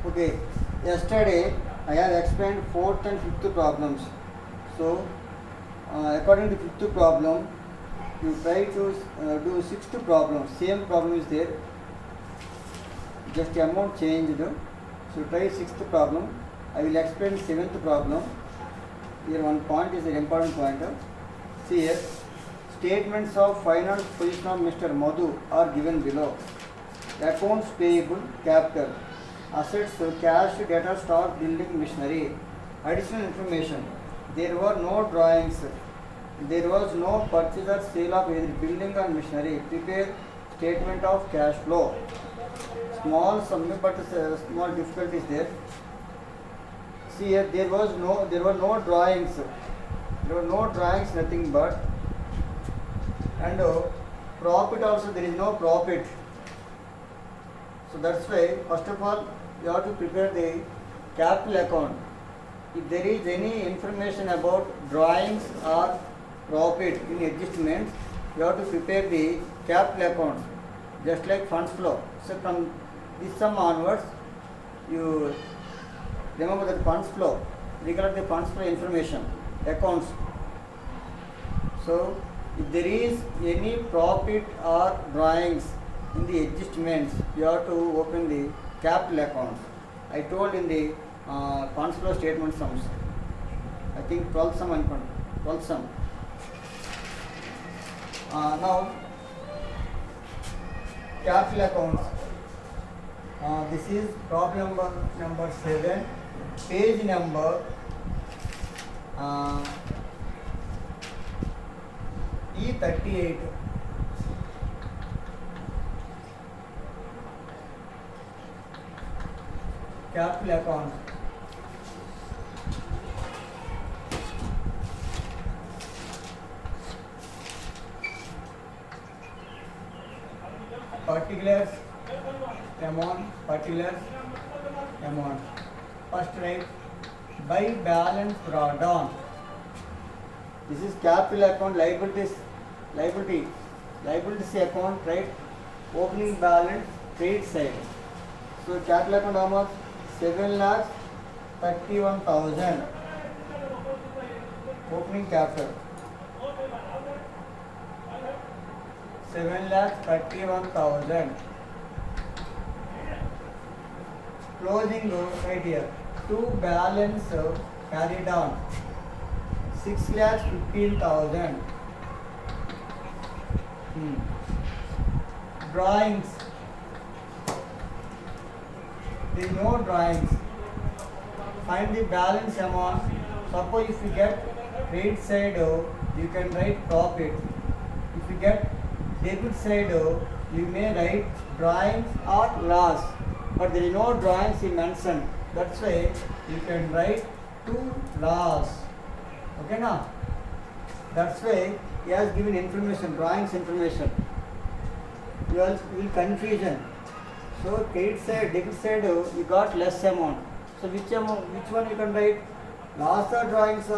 Okay, yesterday I have explained fourth and fifth problems. So, according to fifth problem, you try to do sixth problem. Same problem is there, just amount changed. So, try sixth problem. I will explain seventh problem. Here one point is an important point. See here, statements of finance position of Mr. Madhu are given below. Accounts payable, capital. Assets, cash, data, stock, building, machinery. Additional information. There were no drawings. There was no purchase or sale of either building or machinery. Prepare statement of cash flow. Small sum, but small difficulties there. See here, there were no drawings. There were no drawings, nothing but. And profit also, there is no profit. So that's why, first of all, you have to prepare the capital account. If there is any information about drawings or profit in adjustments, you have to prepare the capital account, just like funds flow. So from this sum onwards, you remember that funds flow, recollect the funds flow information, accounts. So if there is any profit or drawings in the adjustments, you have to open the capital accounts. I told in the funds flow statement sums. I think 12th sum and 12th sum. Now, capital accounts. This is problem number 7, page number E38. Capital account. Particulars amount, particulars amount. First write by balance brought down. This is capital account, liabilities account, right? Opening balance, trade side. So capital account how much? 7,31,000. Opening capital 7,31,000. Closing right here. To balance carried on 6,15,000. Drawings. There is no drawings. Find the balance amount. Suppose if you get credit side, you can write profit. If you get debit side, you may write drawings or loss. But there is no drawings he mentioned. That's why you can write to loss. Okay now? That's why he has given information, drawings information. You will confusion. So credit side, debit side, you got less amount. So which one you can write? Loss or drawings?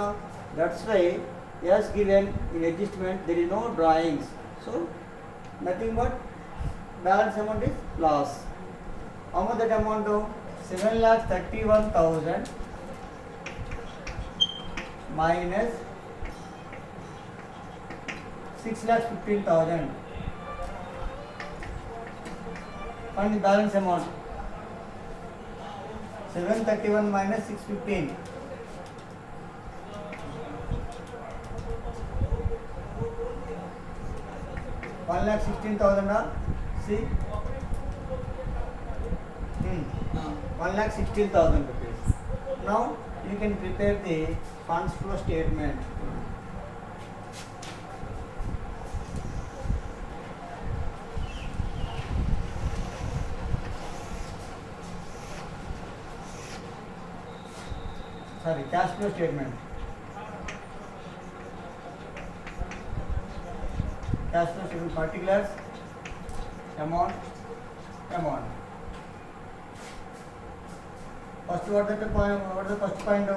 That's why he has given in adjustment there is no drawings. So nothing but balance amount is loss. How much that amount? 7,31,000 minus 6,15,000. Find the balance amount. 731 minus 615. 1,16,000. See? 1,16,000 rupees. Now you can prepare the funds flow statement. Sorry, cash flow statement. Cash flow statement, particulars, amount. First, what is the first point?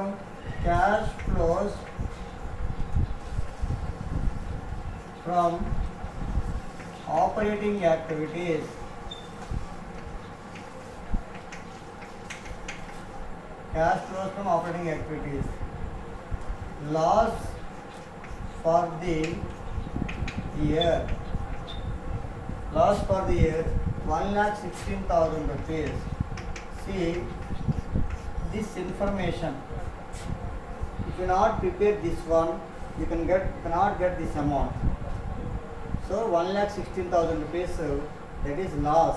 Cash flows from operating activities. cash flows from operating activities. Loss for the year. Loss for the year 1,16,000 rupees. See this information. If you not prepare this one, you cannot get this amount. So 1,16,000 rupees, that is loss.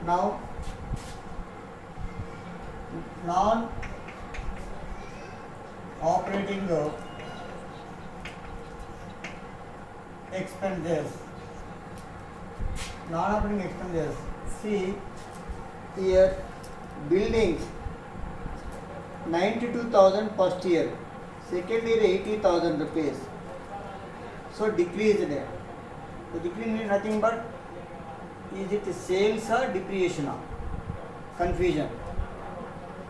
Now non-operating expenses. Non-operating expenses. See here, buildings 92,000 first year, second year 80,000 rupees. So decreased there. So decrease means nothing but, is it sales or depreciation? Confusion.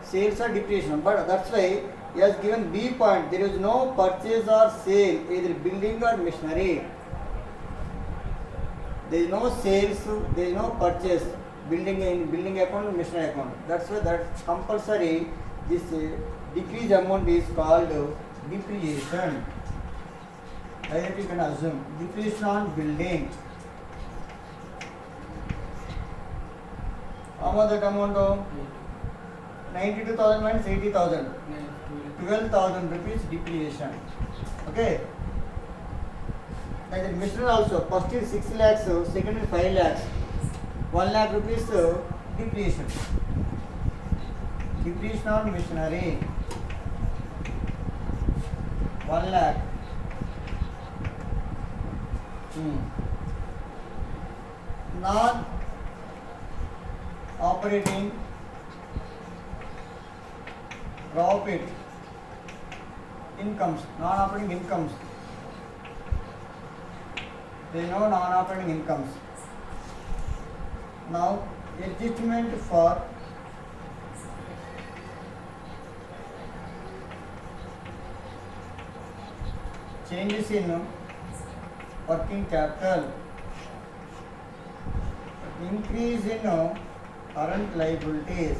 Sales or depreciation, but that's why he has given B point. There is no purchase or sale, either building or machinery. There is no sales, there is no purchase, building in building account, machinery account. That's why that's compulsory. This decreased amount is called depreciation. Directly you can assume depreciation on building. How much that amount of 92,000 minus 80,000, 12,000 rupees depreciation. Okay. And the machinery also, first is 6 lakhs, second is 5 lakhs, 1 lakh rupees depreciation. Depreciation on machinery 1 lakh. Non-operating profit incomes, non-operating incomes. There is no non-operating incomes. Now adjustment for changes in working capital, increase in current liabilities.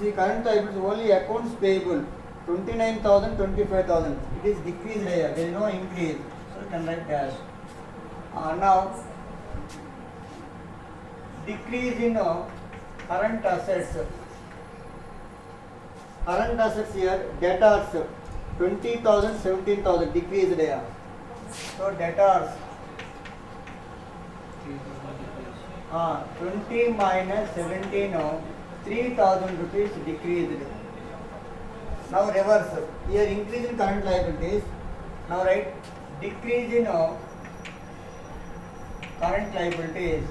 See, current liabilities only accounts payable 29,000, 25,000. It is decreased here. There is no increase. So you can write dash. Now decrease in current assets. Current assets here, debtors 20,000, 17,000 decreased there. So debtors 20 minus 17, 3,000 rupees decreased. Now reverse. Here increase in current liabilities. Now write decrease in current liabilities.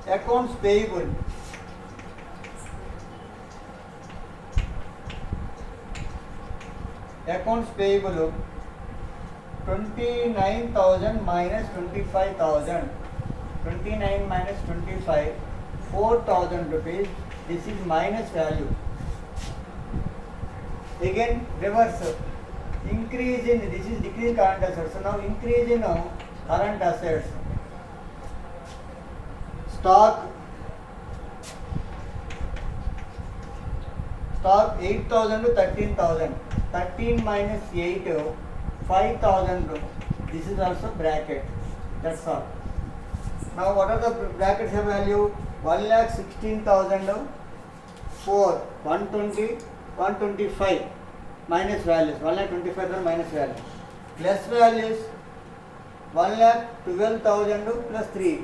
Accounts payable. Accounts payable 29,000 minus 25,000. 29 minus 25, 4,000 rupees. This is minus value. Again reverse. Increase in, this is decrease in current assets. So now increase in current assets. Stock 8,000 to 13,000. 13 minus 8, 5,000. This is also bracket. That's all. Now what are the brackets have value? 1,16,000, 4, 120, 125 minus values. 1,25,000 minus value. Plus values 1,12,000 plus 3,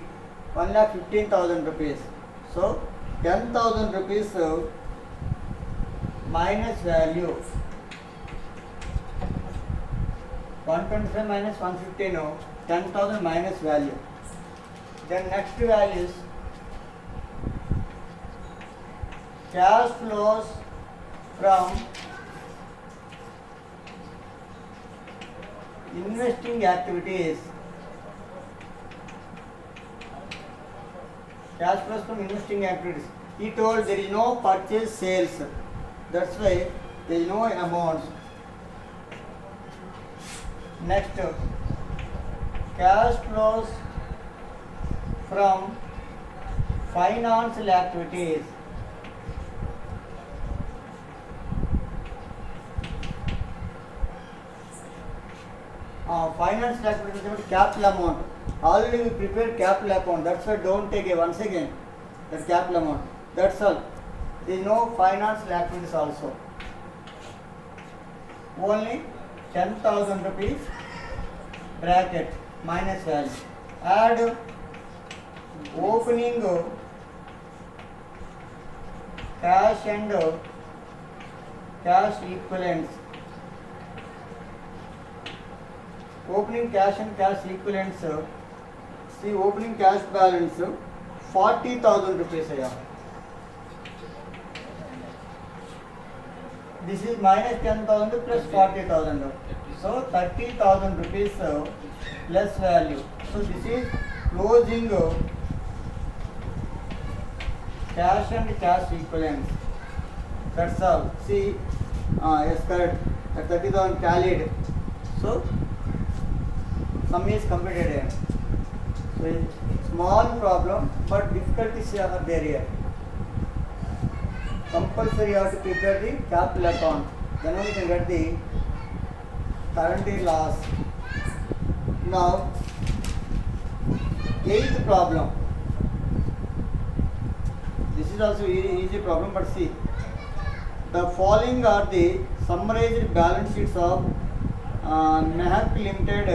1,15,000 rupees. So 10,000 rupees minus value. 125 minus 115, 10,000 minus value. Then next values, cash flows from investing activities. Cash flows from investing activities. He told there is no purchase sales. That's why there is no amounts. Next, cash flows from financial activities. finance liability is capital amount. Already we prepared capital account. That's why don't take it once again. That capital amount. That's all. There is no finance liabilities also. Only 10,000 rupees bracket minus value. Add opening cash and cash equivalents. Opening cash and cash equivalents. See, opening cash balance 40,000 rupees. This is minus 10,000 plus 40,000. So 30,000 rupees plus value. So this is closing cash and cash equivalents. That's all. See, yes, correct. That 30,000 tallied. So sum is completed. So small problem, but difficulties are there here. Compulsory you have to prepare the capital account. Then only you can get the current year loss. Now, 8th problem. This is also easy problem, but see, the following are the summarized balance sheets of Mehak Limited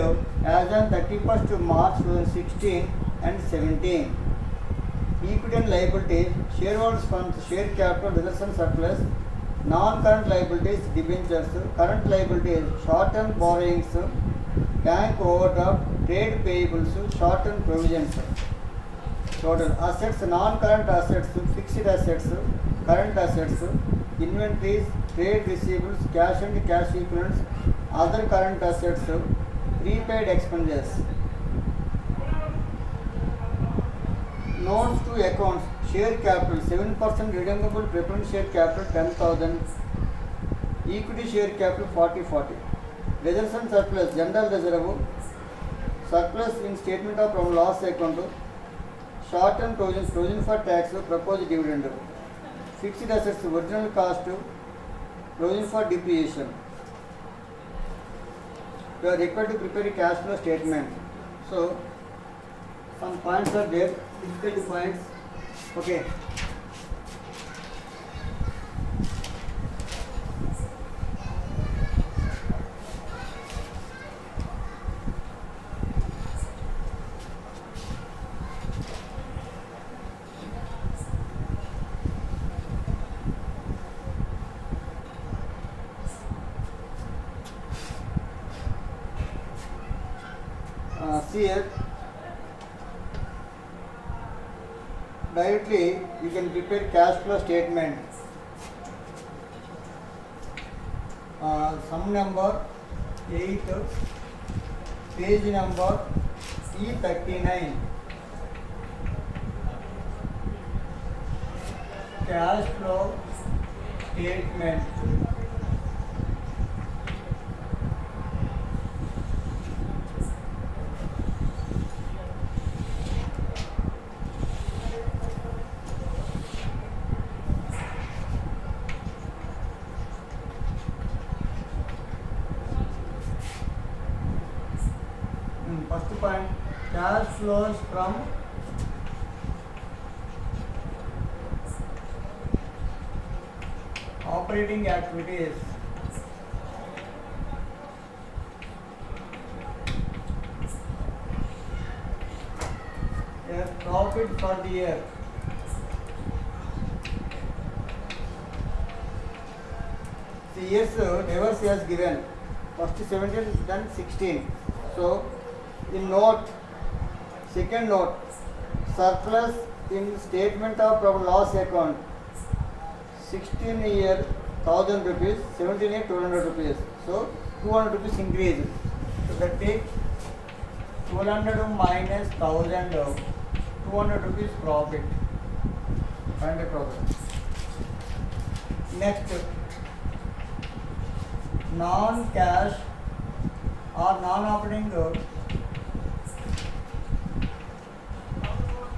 as on 31st March 2016 and 17. Equity and liabilities, shareholders funds, share capital, reserves and surplus, non-current liabilities, debentures, current liabilities, short-term borrowings, bank overdraft, trade payables, short-term provisions. Total assets, non-current assets, fixed assets, current assets, inventories, trade receivables, cash and cash equivalents, other current assets, prepaid expenses. Notes to accounts, share capital 7% redeemable preference share capital 10,000, equity share capital 40. Reserves and surplus, general reserve, surplus in statement of from loss account, short term provisions, provision for tax, proposed dividend, fixed assets, original cost, provision for depreciation. You are required to prepare a cash flow statement. So some points are there, difficult points. Okay. See here. Directly you can prepare cash flow statement. Sum number 8, page number E39. Cash flow statement. First point, cash flows from operating activities. A profit for the year. See, yes, reverse has given. First 17, then 16. So, in note, second note, surplus in statement of profit loss account, 16 year 1000 rupees, 17 year 200 rupees. So 200 rupees increase. So that take 1200 minus 1000, 200 rupees profit. Find a profit. Next, non-cash or non-operating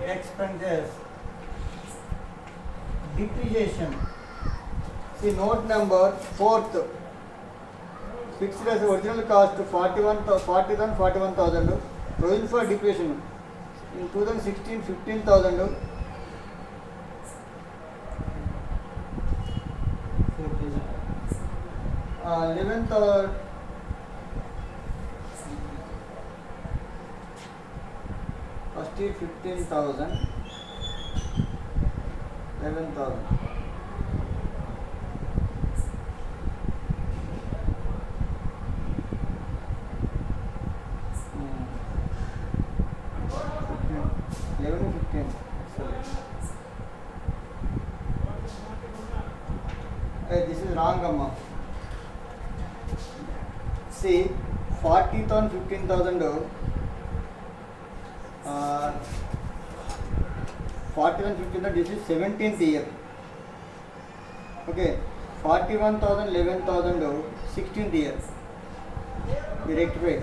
expenses. Depreciation. See note number 4th. Fixed as original cost 41,000. Provision for depreciation in 2016 15,000. 11th first year 15,000. 11,000. This is wrong amount. See, 40,000, 15,000. 40,000, 15,000. This is 17th year. Okay, 41,000, 11,000. 16th year. We rectify.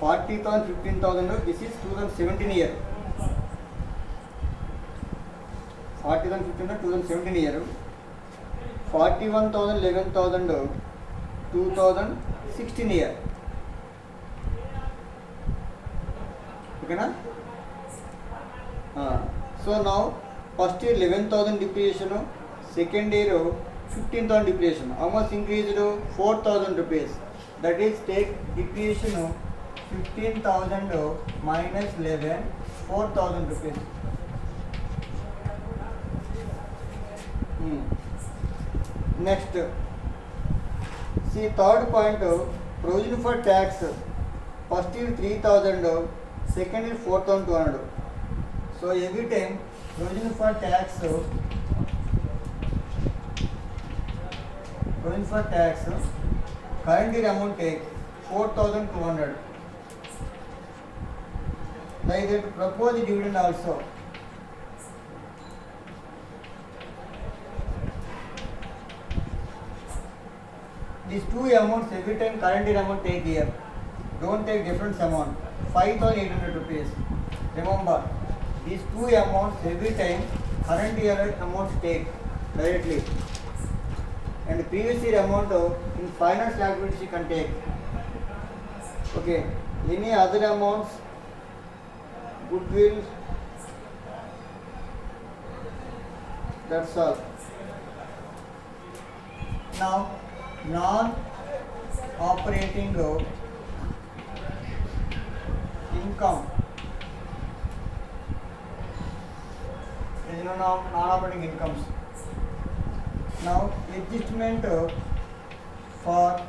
40,000, 15,000. This is 2017 year. 40,000, 15,000, 2017 year. 41,000, 11,000. 2016 year. Okay na? So now first year 11,000 depreciation, second year 15,000 depreciation. How much increased? 4,000 rupees. That is, take depreciation 15,000 minus 11, 4,000 rupees. Next, see third point, provision for tax. First year 3,000, second year 4,200. So every time provision for tax, current year amount take 4,200. Like that, propose dividend also. These two amounts every time current year amount take here. Don't take different amount. 5,800 rupees. Remember, these two amounts every time current year amounts take directly. And previous year amount in finance liabilities you can take. Okay. Any other amounts? Goodwill. That's all. Now, non-operating income. There is no non-operating incomes. Now, adjustment for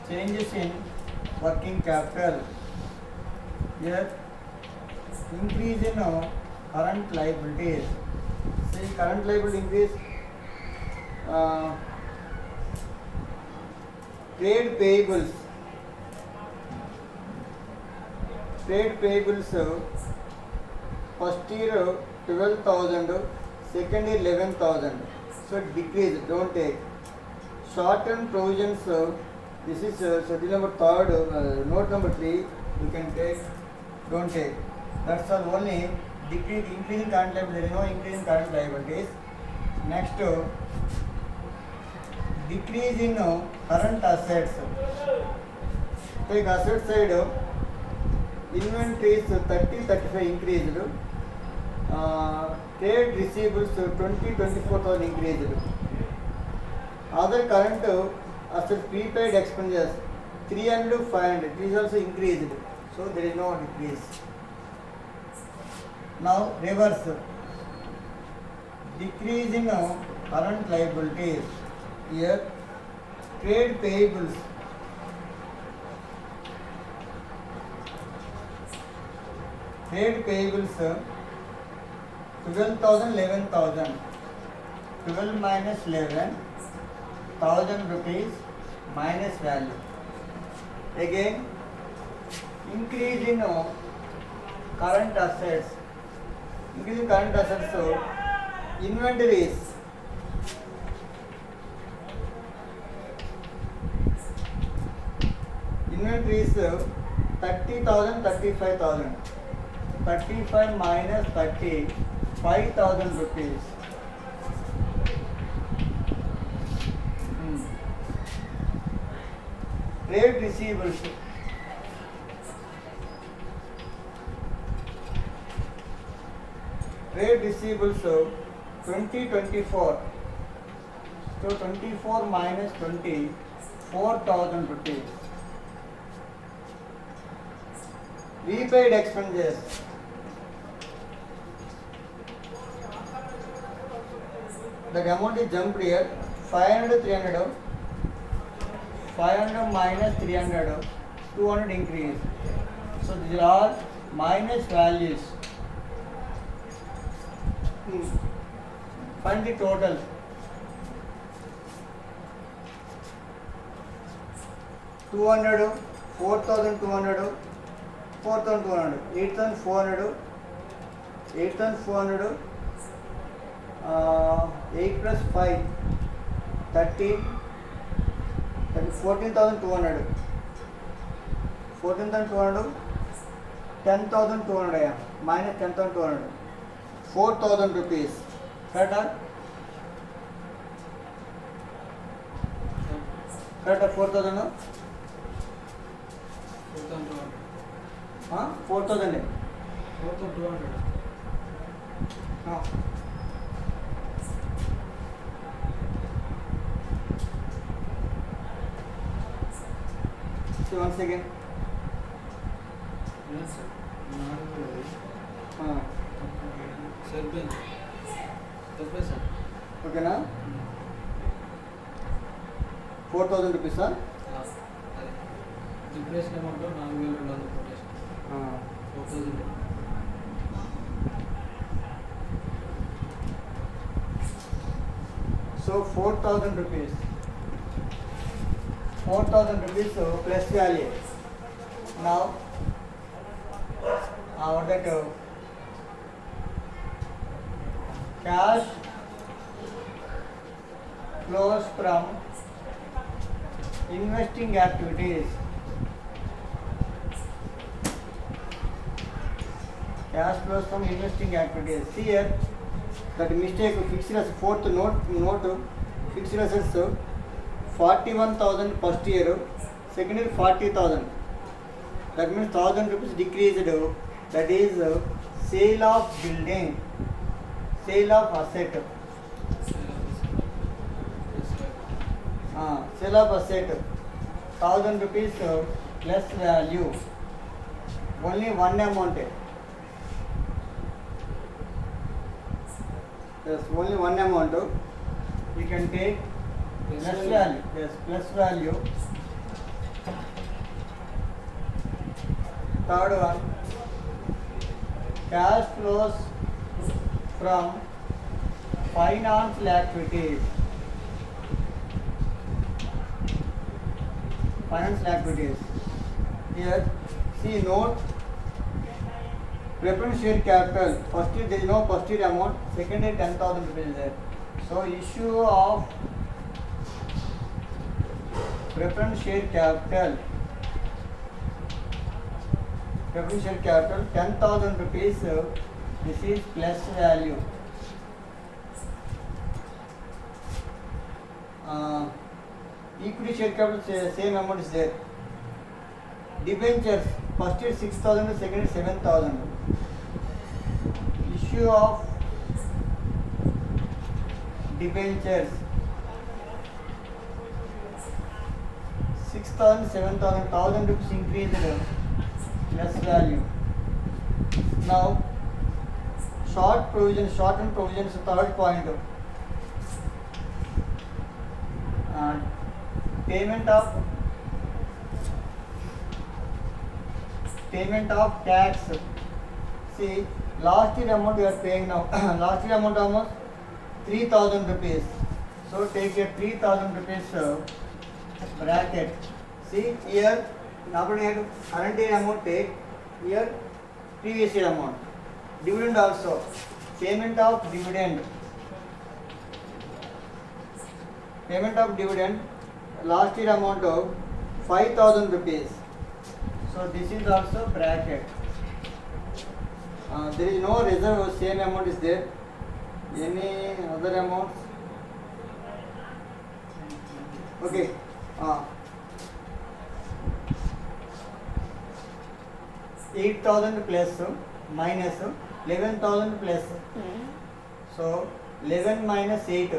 changes in working capital. Here, increase in current liabilities. See, current liability increase. Trade payables. First year 12,000, second year 11,000. So decrease, don't take. Short-term provisions. This is schedule number 3rd, note number 3. You can take, don't take. That's all. Only decrease, increasing current liability. There is no increase in current liabilities. Next, decrease in current assets. Take asset side, inventories 30-35 increased. Trade receivables 20-24,000 increased. Other current assets, prepaid expenditures 300-500. This is also increased. So there is no decrease. Now reverse. Decrease in current liabilities. Here, trade payables. Trade payables 12,000, 11,000. 12 minus 11, 1,000 rupees minus value. Again, increase in current assets. Increase in current assets. So, inventories. Inventories 30,000, 35,000. 35 minus 30, 5,000 rupees. Trade receivables. Trade receivables 2024. So 24 minus 20, 4,000 rupees. Repaid expenses. The amount is jumped here. 500, 300. 500 minus 300, 200 increase. So these are all minus values. Find the total. Two hundred, 4,200, 4,200, 8,400, 8,400, 8 plus 5, 30, 14,200, 14,200, 10,200, minus 10,200, 4,000 rupees. Correct? Correct? 4,000? 4,000. 4,200. No. So once again. Yes, sir. Sir. Okay na? 4,000 rupees, sir? Depressed amount of 4,200 quotation. 4,000. So 4,000 rupees. 4,000 rupees plus value. Now, our that cash flows from investing activities. Cash flows from investing activities. See here, that mistake fixed as fourth note fixed assets 41,000 first year, second year 40,000. That means 1,000 rupees decreased. That is sale of building, sale of asset. Sale of asset, 1,000 rupees plus value. Only one amount. Yes, only one amount. You can take plus value. Yes, plus value. Third one, cash flows from financial activities. Financial activities. Here, see note. Preference share capital. First year there is no first year amount. Second year 10,000 rupees is there. So issue of preference share capital. Preference share capital 10,000 rupees. This is plus value. Equity share capital same amount is there. Debentures first year 6,000, second year 7,000. Issue of debentures 6,000, 7,000, 1,000 rupees increased plus value. Now short provision, short-term provisions, third point. Payment of tax. See, last year amount you are paying now. Last year amount almost 3,000 rupees. So take a 3,000 rupees bracket. See here, current year amount take, here previous year amount. Dividend also. Payment of dividend. Payment of dividend. Last year amount of 5,000 rupees. So this is also bracket. There is no reserve, same amount is there. Any other amounts? Okay. 8,000 plus minus 11,000 plus. So 11 minus 8,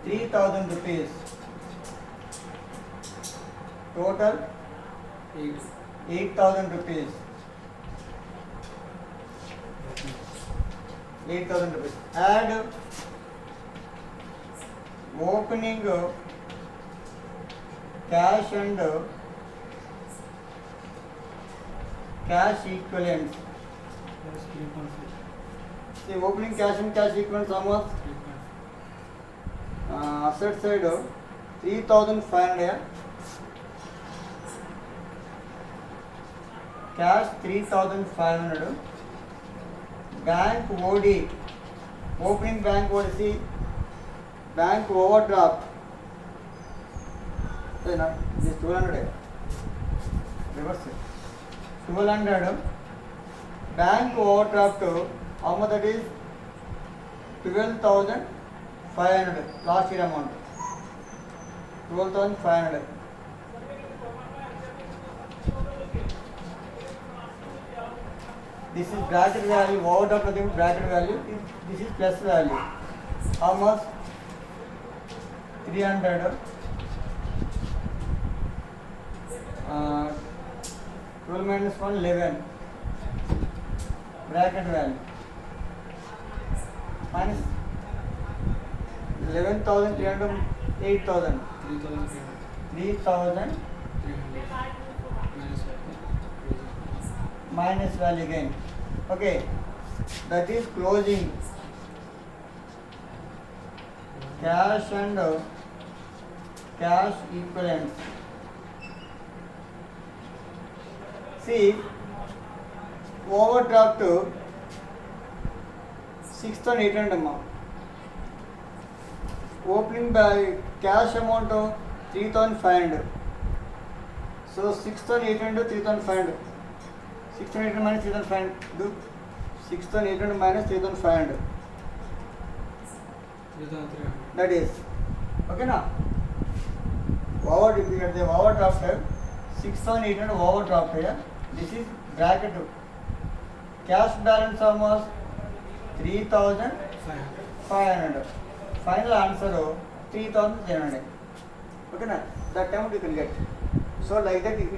3,000 rupees. Total 8,000 rupees. 8,000 rupees. Add opening cash and cash equivalents. The opening cash and cash equivalents how much? Asset side 3,500. Cash 3,500. Bank OD. Opening bank OD. See, bank overdraft. Say not this 200. Reverse it. 1200. Bank overdraft. How much that is? 12,500. Last year amount. 12,500. This is bracket value. Overdraft nothing bracket value. This is plus value. How much? 300. 12 minus 1, 11. Bracket value. Minus 11,300, 8,000. 3,000 minus value again. Okay, that is closing. Cash and cash equivalents. See, overdraft 6,800 amount. Opening by cash amount of 3,500. So 6,800, 3,500. 6,800 minus 3,500. Do 6,800 minus 3,500. That is okay now. Forward if you get the overdraft 6,800 overdraft here. This is bracket. Cash balance almost 3,500. Final answer 3,300. Okay na? That amount you can get. So like that it